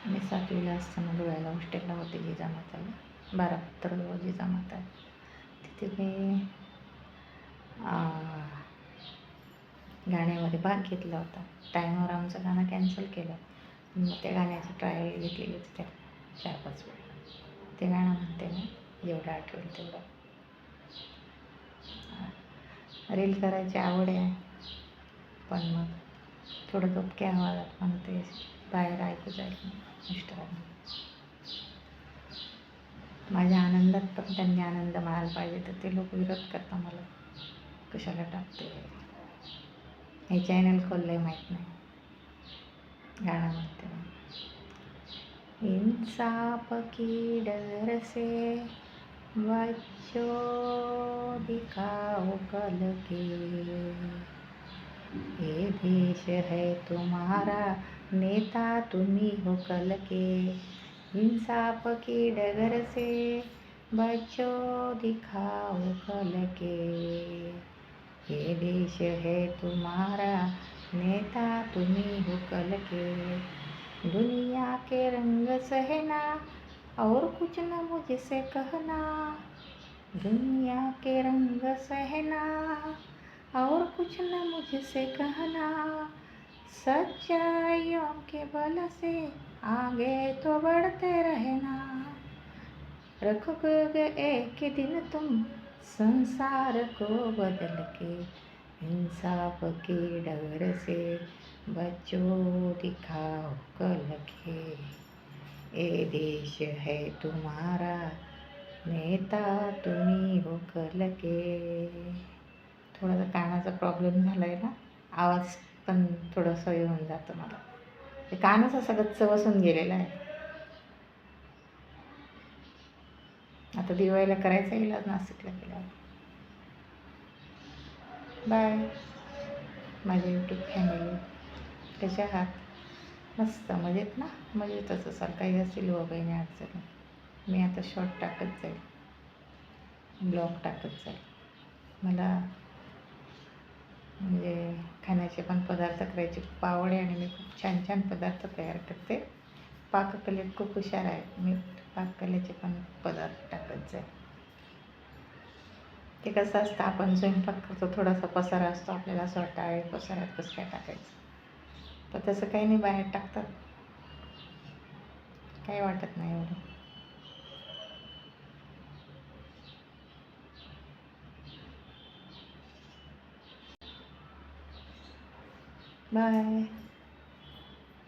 मी 7वीला असताना धुळ्याला हॉस्टेलला होते जिजामाताला, 12 जिजामाता आहे. तिथे मी गाण्यामध्ये भाग घेतला होता. टाईमावर आमचं गाणं कॅन्सल केलं, मग त्या गाण्याची ट्रायल घेतलेली होती त्या 4-5 वेळा. ते गाणं म्हणते मी, जेवढं आठवेल तेवढं. रील करायची आवड आहे, पण मग थोडं दबक्या आवाजात म्हणते, बाहेर ऐकू जाईल मिस्टरांना. माझ्या आनंदात पण त्यांनी आनंद मिळायला पाहिजे, तर ते लोक विरोध करता मला, कशाला टाकते. हे चॅनल खोललं आहे माहीत नाही. गाणं म्हणते मी, इंसाफ की डर से बच्चों दिखाओ कल के, ये देश है तुम्हारा, नेता तुम्ही हो कल के. इंसाफ की डगर से बच्चों दिखाओ कल के, ये देश है तुम्हारा, नेता तुम्ही हो कल के. दुनिया के रंग सहना और कुछ न मुझसे कहना, दुनिया के रंग सहना और कुछ न मुझसे कहना, सच्चाइयों के बल से आगे तो बढ़ते रहना. रखोगे एक दिन तुम संसार को बदल के, इंसाफ की डगर से बच्चों दिखाओ कल के, ये देश है तुम्हारा, नेता तुम्ही हो कल के. थोडासा कानाचा प्रॉब्लेम झाला आहे ना, आवाज पण थोडंसं येऊन जातं मला. ते कानच असं गच्च बसून गेलेला आहे. आता दिवाळीला करायचा इलाज नाशिकला गेल्यावर. बाय माझे यूट्यूब फॅमिली, कशा आहात? मस्त मजेत ना? मजेतच असाल. काही असतील व बहिणी अडचणी, मी आता शॉर्ट टाकत जाईल, ब्लॉग टाकत जाईल. मला म्हणजे खाण्याचे पण पदार्थ करायची खूप आवड आहे, आणि मी खूप छान छान पदार्थ तयार करते. पाककलेत खूप हुशार आहे मी. पाककलेचे पण पदार्थ टाकत जाईल. ते कसं असतं, आपण स्वयंपाक करतो, थोडासा पसारा असतो आपल्याला, असं वाटतं आहे पसाऱ्यात कसं काय टाकायचं, तर तसं काही नाही, बाहेर टाकतात, काही वाटत नाही एवढं. बाय.